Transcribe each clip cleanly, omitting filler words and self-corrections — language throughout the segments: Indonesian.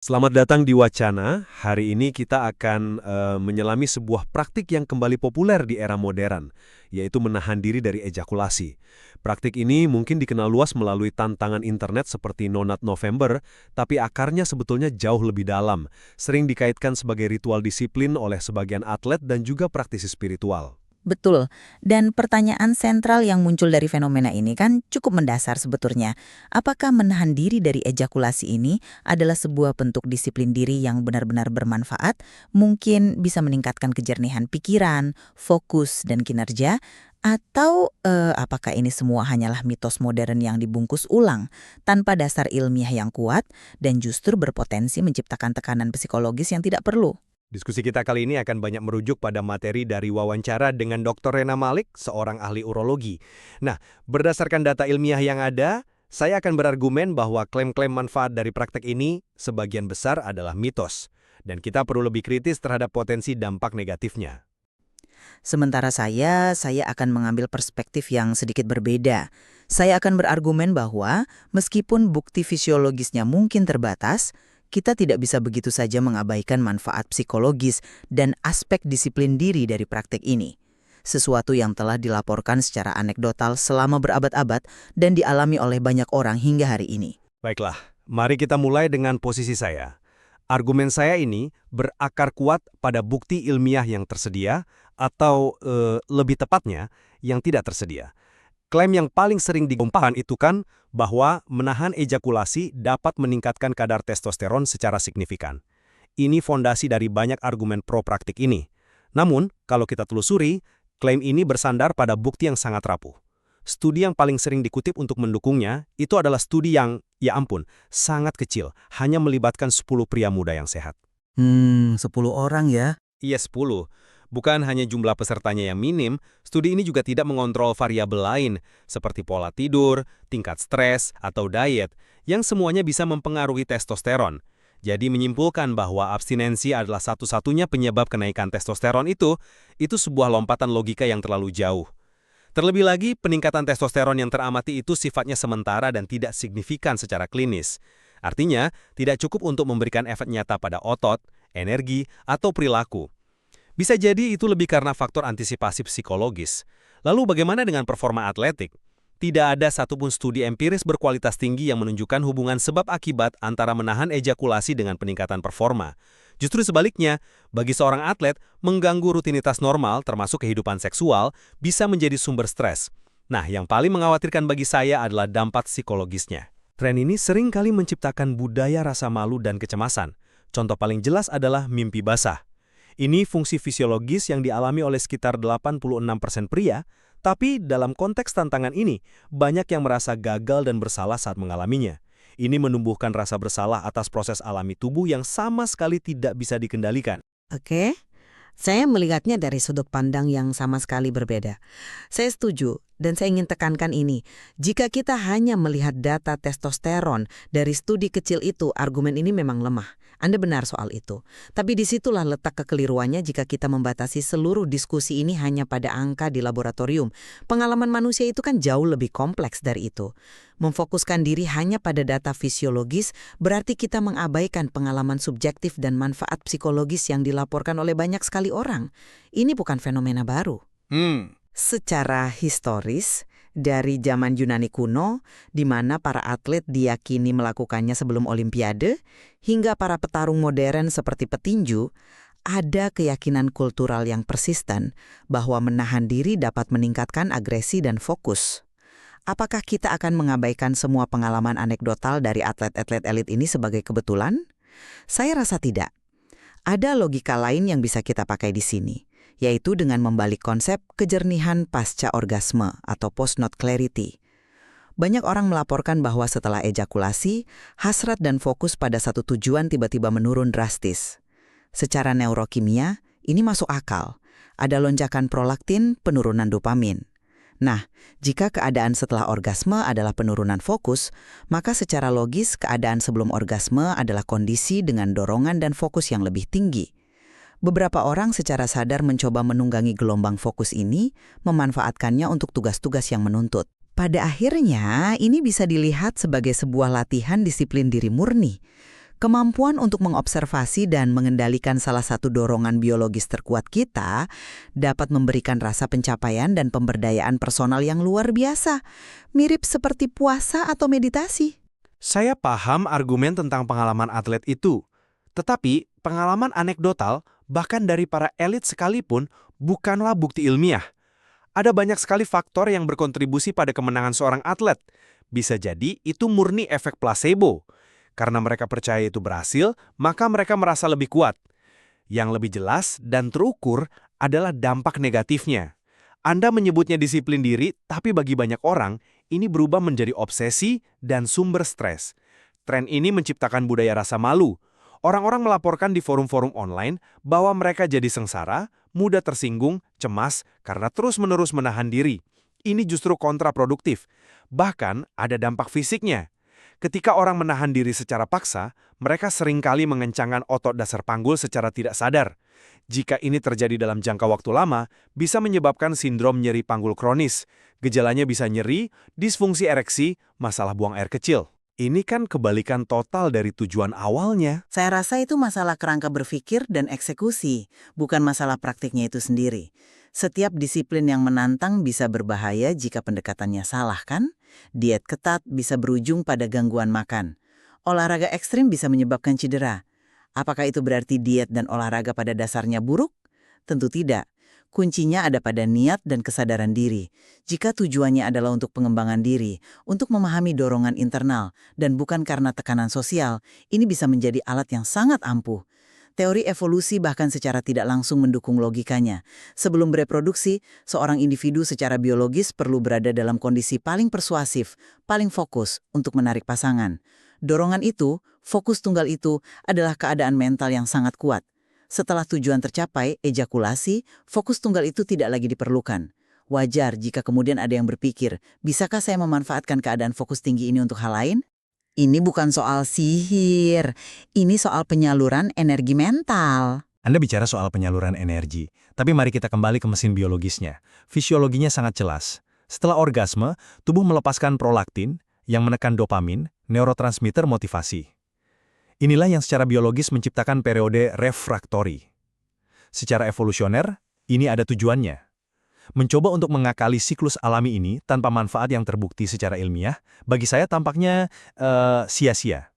Selamat datang di Wacana. Hari ini kita akan menyelami sebuah praktik yang kembali populer di era modern, yaitu menahan diri dari ejakulasi. Praktik ini mungkin dikenal luas melalui tantangan internet seperti Nonat November, tapi akarnya sebetulnya jauh lebih dalam, sering dikaitkan sebagai ritual disiplin oleh sebagian atlet dan juga praktisi spiritual. Betul, dan pertanyaan sentral yang muncul dari fenomena ini kan cukup mendasar sebetulnya. Apakah menahan diri dari ejakulasi ini adalah sebuah bentuk disiplin diri yang benar-benar bermanfaat, mungkin bisa meningkatkan kejernihan pikiran, fokus, dan kinerja, atau apakah ini semua hanyalah mitos modern yang dibungkus ulang, tanpa dasar ilmiah yang kuat, dan justru berpotensi menciptakan tekanan psikologis yang tidak perlu? Diskusi kita kali ini akan banyak merujuk pada materi dari wawancara dengan Dr. Rena Malik, seorang ahli urologi. Nah, berdasarkan data ilmiah yang ada, saya akan berargumen bahwa klaim-klaim manfaat dari praktek ini sebagian besar adalah mitos, dan kita perlu lebih kritis terhadap potensi dampak negatifnya. Sementara saya akan mengambil perspektif yang sedikit berbeda. Saya akan berargumen bahwa meskipun bukti fisiologisnya mungkin terbatas, kita tidak bisa begitu saja mengabaikan manfaat psikologis dan aspek disiplin diri dari praktik ini. Sesuatu yang telah dilaporkan secara anekdotal selama berabad-abad dan dialami oleh banyak orang hingga hari ini. Baiklah, mari kita mulai dengan posisi saya. Argumen saya ini berakar kuat pada bukti ilmiah yang tersedia atau lebih tepatnya yang tidak tersedia. Klaim yang paling sering digumpahkan itu kan bahwa menahan ejakulasi dapat meningkatkan kadar testosteron secara signifikan. Ini fondasi dari banyak argumen pro praktik ini. Namun, kalau kita telusuri, klaim ini bersandar pada bukti yang sangat rapuh. Studi yang paling sering dikutip untuk mendukungnya itu adalah studi yang, ya ampun, sangat kecil, hanya melibatkan 10 pria muda yang sehat. 10 orang ya? Iya 10. Bukan hanya jumlah pesertanya yang minim, studi ini juga tidak mengontrol variabel lain, seperti pola tidur, tingkat stres, atau diet, yang semuanya bisa mempengaruhi testosteron. Jadi menyimpulkan bahwa abstinensi adalah satu-satunya penyebab kenaikan testosteron itu sebuah lompatan logika yang terlalu jauh. Terlebih lagi, peningkatan testosteron yang teramati itu sifatnya sementara dan tidak signifikan secara klinis. Artinya, tidak cukup untuk memberikan efek nyata pada otot, energi, atau perilaku. Bisa jadi itu lebih karena faktor antisipasi psikologis. Lalu bagaimana dengan performa atletik? Tidak ada satupun studi empiris berkualitas tinggi yang menunjukkan hubungan sebab akibat antara menahan ejakulasi dengan peningkatan performa. Justru sebaliknya, bagi seorang atlet, mengganggu rutinitas normal termasuk kehidupan seksual bisa menjadi sumber stres. Nah, yang paling mengkhawatirkan bagi saya adalah dampak psikologisnya. Tren ini sering kali menciptakan budaya rasa malu dan kecemasan. Contoh paling jelas adalah mimpi basah. Ini fungsi fisiologis yang dialami oleh sekitar 86% pria, tapi dalam konteks tantangan ini, banyak yang merasa gagal dan bersalah saat mengalaminya. Ini menumbuhkan rasa bersalah atas proses alami tubuh yang sama sekali tidak bisa dikendalikan. Oke, saya melihatnya dari sudut pandang yang sama sekali berbeda. Saya setuju, dan saya ingin tekankan ini. Jika kita hanya melihat data testosteron dari studi kecil itu, argumen ini memang lemah. Anda benar soal itu. Tapi disitulah letak kekeliruannya jika kita membatasi seluruh diskusi ini hanya pada angka di laboratorium. Pengalaman manusia itu kan jauh lebih kompleks dari itu. Memfokuskan diri hanya pada data fisiologis berarti kita mengabaikan pengalaman subjektif dan manfaat psikologis yang dilaporkan oleh banyak sekali orang. Ini bukan fenomena baru. Secara historis, dari zaman Yunani kuno, di mana para atlet diyakini melakukannya sebelum Olimpiade, hingga para petarung modern seperti petinju, ada keyakinan kultural yang persisten bahwa menahan diri dapat meningkatkan agresi dan fokus. Apakah kita akan mengabaikan semua pengalaman anekdotal dari atlet-atlet elit ini sebagai kebetulan? Saya rasa tidak. Ada logika lain yang bisa kita pakai di sini, yaitu dengan membalik konsep kejernihan pasca orgasme atau post-nut clarity. Banyak orang melaporkan bahwa setelah ejakulasi, hasrat dan fokus pada satu tujuan tiba-tiba menurun drastis. Secara neurokimia, ini masuk akal. Ada lonjakan prolaktin, penurunan dopamin. Nah, jika keadaan setelah orgasme adalah penurunan fokus, maka secara logis keadaan sebelum orgasme adalah kondisi dengan dorongan dan fokus yang lebih tinggi. Beberapa orang secara sadar mencoba menunggangi gelombang fokus ini, memanfaatkannya untuk tugas-tugas yang menuntut. Pada akhirnya, ini bisa dilihat sebagai sebuah latihan disiplin diri murni. Kemampuan untuk mengobservasi dan mengendalikan salah satu dorongan biologis terkuat kita dapat memberikan rasa pencapaian dan pemberdayaan personal yang luar biasa, mirip seperti puasa atau meditasi. Saya paham argumen tentang pengalaman atlet itu. Tetapi, pengalaman anekdotal, bahkan dari para elit sekalipun, bukanlah bukti ilmiah. Ada banyak sekali faktor yang berkontribusi pada kemenangan seorang atlet. Bisa jadi itu murni efek placebo. Karena mereka percaya itu berhasil, maka mereka merasa lebih kuat. Yang lebih jelas dan terukur adalah dampak negatifnya. Anda menyebutnya disiplin diri, tapi bagi banyak orang, ini berubah menjadi obsesi dan sumber stres. Tren ini menciptakan budaya rasa malu. Orang-orang melaporkan di forum-forum online bahwa mereka jadi sengsara, mudah tersinggung, cemas, karena terus-menerus menahan diri. Ini justru kontraproduktif. Bahkan ada dampak fisiknya. Ketika orang menahan diri secara paksa, mereka seringkali mengencangkan otot dasar panggul secara tidak sadar. Jika ini terjadi dalam jangka waktu lama, bisa menyebabkan sindrom nyeri panggul kronis. Gejalanya bisa nyeri, disfungsi ereksi, masalah buang air kecil. Ini kan kebalikan total dari tujuan awalnya. Saya rasa itu masalah kerangka berpikir dan eksekusi, bukan masalah praktiknya itu sendiri. Setiap disiplin yang menantang bisa berbahaya jika pendekatannya salah, kan? Diet ketat bisa berujung pada gangguan makan. Olahraga ekstrim bisa menyebabkan cedera. Apakah itu berarti diet dan olahraga pada dasarnya buruk? Tentu tidak. Kuncinya ada pada niat dan kesadaran diri. Jika tujuannya adalah untuk pengembangan diri, untuk memahami dorongan internal, dan bukan karena tekanan sosial, ini bisa menjadi alat yang sangat ampuh. Teori evolusi bahkan secara tidak langsung mendukung logikanya. Sebelum bereproduksi, seorang individu secara biologis perlu berada dalam kondisi paling persuasif, paling fokus untuk menarik pasangan. Dorongan itu, fokus tunggal itu, adalah keadaan mental yang sangat kuat. Setelah tujuan tercapai, ejakulasi, fokus tunggal itu tidak lagi diperlukan. Wajar jika kemudian ada yang berpikir, bisakah saya memanfaatkan keadaan fokus tinggi ini untuk hal lain? Ini bukan soal sihir, ini soal penyaluran energi mental. Anda bicara soal penyaluran energi, tapi mari kita kembali ke mesin biologisnya. Fisiologinya sangat jelas. Setelah orgasme, tubuh melepaskan prolaktin yang menekan dopamin, neurotransmitter motivasi. Inilah yang secara biologis menciptakan periode refraktori. Secara evolusioner, ini ada tujuannya. Mencoba untuk mengakali siklus alami ini tanpa manfaat yang terbukti secara ilmiah, bagi saya tampaknya sia-sia.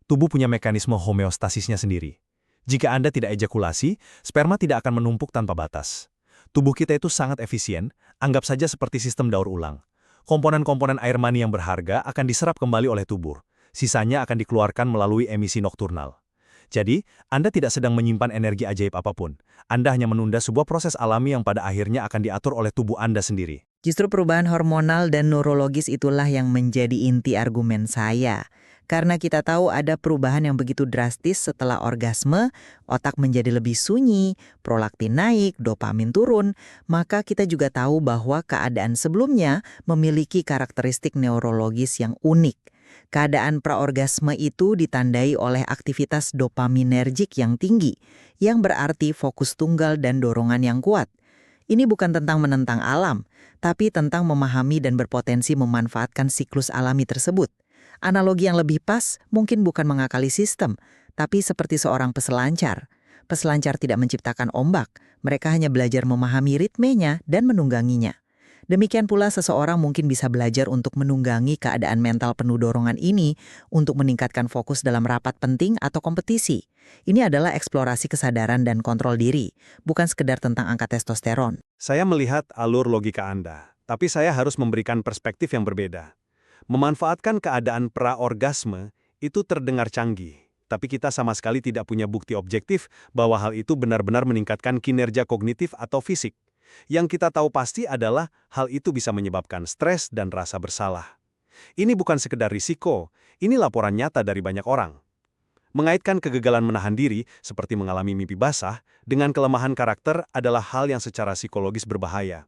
Tubuh punya mekanisme homeostasisnya sendiri. Jika Anda tidak ejakulasi, sperma tidak akan menumpuk tanpa batas. Tubuh kita itu sangat efisien, anggap saja seperti sistem daur ulang. Komponen-komponen air mani yang berharga akan diserap kembali oleh tubuh. Sisanya akan dikeluarkan melalui emisi nokturnal. Jadi, Anda tidak sedang menyimpan energi ajaib apapun. Anda hanya menunda sebuah proses alami yang pada akhirnya akan diatur oleh tubuh Anda sendiri. Justru perubahan hormonal dan neurologis itulah yang menjadi inti argumen saya. Karena kita tahu ada perubahan yang begitu drastis setelah orgasme, otak menjadi lebih sunyi, prolaktin naik, dopamin turun, maka kita juga tahu bahwa keadaan sebelumnya memiliki karakteristik neurologis yang unik. Keadaan praorgasme itu ditandai oleh aktivitas dopaminergik yang tinggi, yang berarti fokus tunggal dan dorongan yang kuat. Ini bukan tentang menentang alam, tapi tentang memahami dan berpotensi memanfaatkan siklus alami tersebut. Analogi yang lebih pas mungkin bukan mengakali sistem, tapi seperti seorang peselancar. Peselancar tidak menciptakan ombak, mereka hanya belajar memahami ritmenya dan menungganginya. Demikian pula seseorang mungkin bisa belajar untuk menunggangi keadaan mental penuh dorongan ini untuk meningkatkan fokus dalam rapat penting atau kompetisi. Ini adalah eksplorasi kesadaran dan kontrol diri, bukan sekedar tentang angka testosteron. Saya melihat alur logika Anda, tapi saya harus memberikan perspektif yang berbeda. Memanfaatkan keadaan praorgasme itu terdengar canggih, tapi kita sama sekali tidak punya bukti objektif bahwa hal itu benar-benar meningkatkan kinerja kognitif atau fisik. Yang kita tahu pasti adalah hal itu bisa menyebabkan stres dan rasa bersalah. Ini bukan sekedar risiko, ini laporan nyata dari banyak orang. Mengaitkan kegagalan menahan diri, seperti mengalami mimpi basah, dengan kelemahan karakter adalah hal yang secara psikologis berbahaya.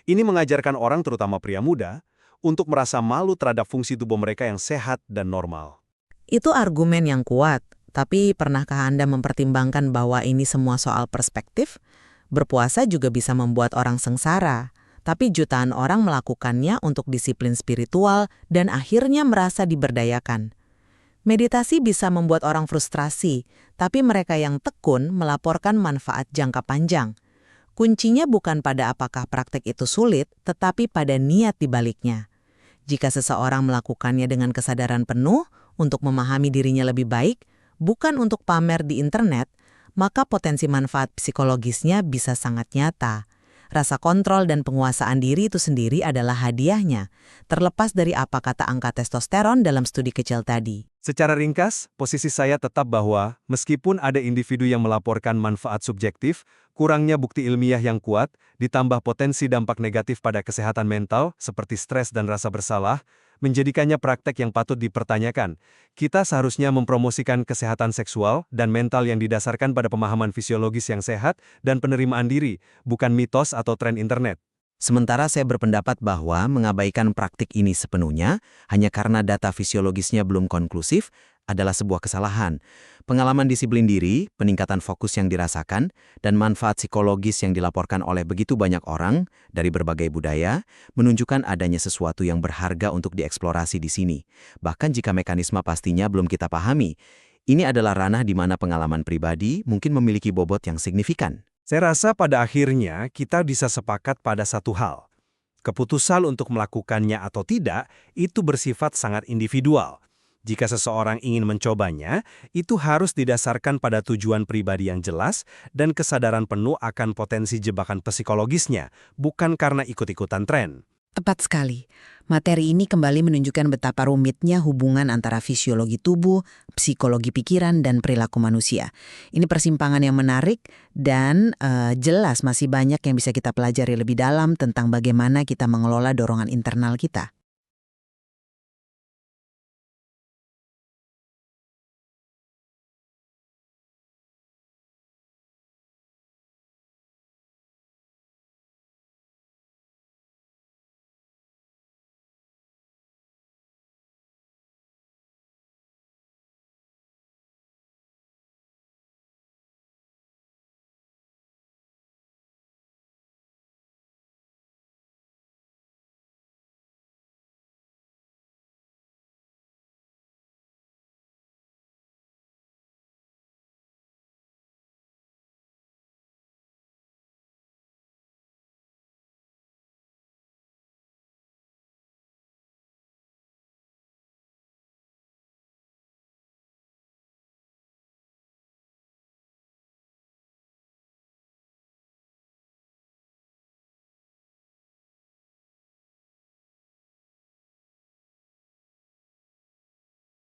Ini mengajarkan orang, terutama pria muda, untuk merasa malu terhadap fungsi tubuh mereka yang sehat dan normal. Itu argumen yang kuat, tapi pernahkah Anda mempertimbangkan bahwa ini semua soal perspektif? Berpuasa juga bisa membuat orang sengsara, tapi jutaan orang melakukannya untuk disiplin spiritual dan akhirnya merasa diberdayakan. Meditasi bisa membuat orang frustrasi, tapi mereka yang tekun melaporkan manfaat jangka panjang. Kuncinya bukan pada apakah praktek itu sulit, tetapi pada niat di baliknya. Jika seseorang melakukannya dengan kesadaran penuh untuk memahami dirinya lebih baik, bukan untuk pamer di internet, maka potensi manfaat psikologisnya bisa sangat nyata. Rasa kontrol dan penguasaan diri itu sendiri adalah hadiahnya, terlepas dari apa kata angka testosteron dalam studi kecil tadi. Secara ringkas, posisi saya tetap bahwa meskipun ada individu yang melaporkan manfaat subjektif, kurangnya bukti ilmiah yang kuat, ditambah potensi dampak negatif pada kesehatan mental seperti stres dan rasa bersalah, menjadikannya praktek yang patut dipertanyakan. Kita seharusnya mempromosikan kesehatan seksual dan mental yang didasarkan pada pemahaman fisiologis yang sehat dan penerimaan diri, bukan mitos atau tren internet. Sementara saya berpendapat bahwa mengabaikan praktik ini sepenuhnya hanya karena data fisiologisnya belum konklusif adalah sebuah kesalahan. Pengalaman disiplin diri, peningkatan fokus yang dirasakan, dan manfaat psikologis yang dilaporkan oleh begitu banyak orang dari berbagai budaya menunjukkan adanya sesuatu yang berharga untuk dieksplorasi di sini. Bahkan jika mekanisme pastinya belum kita pahami, ini adalah ranah di mana pengalaman pribadi mungkin memiliki bobot yang signifikan. Saya rasa pada akhirnya kita bisa sepakat pada satu hal. Keputusan untuk melakukannya atau tidak itu bersifat sangat individual. Jika seseorang ingin mencobanya, itu harus didasarkan pada tujuan pribadi yang jelas dan kesadaran penuh akan potensi jebakan psikologisnya, bukan karena ikut-ikutan tren. Tepat sekali. Materi ini kembali menunjukkan betapa rumitnya hubungan antara fisiologi tubuh, psikologi pikiran, dan perilaku manusia. Ini persimpangan yang menarik dan jelas masih banyak yang bisa kita pelajari lebih dalam tentang bagaimana kita mengelola dorongan internal kita.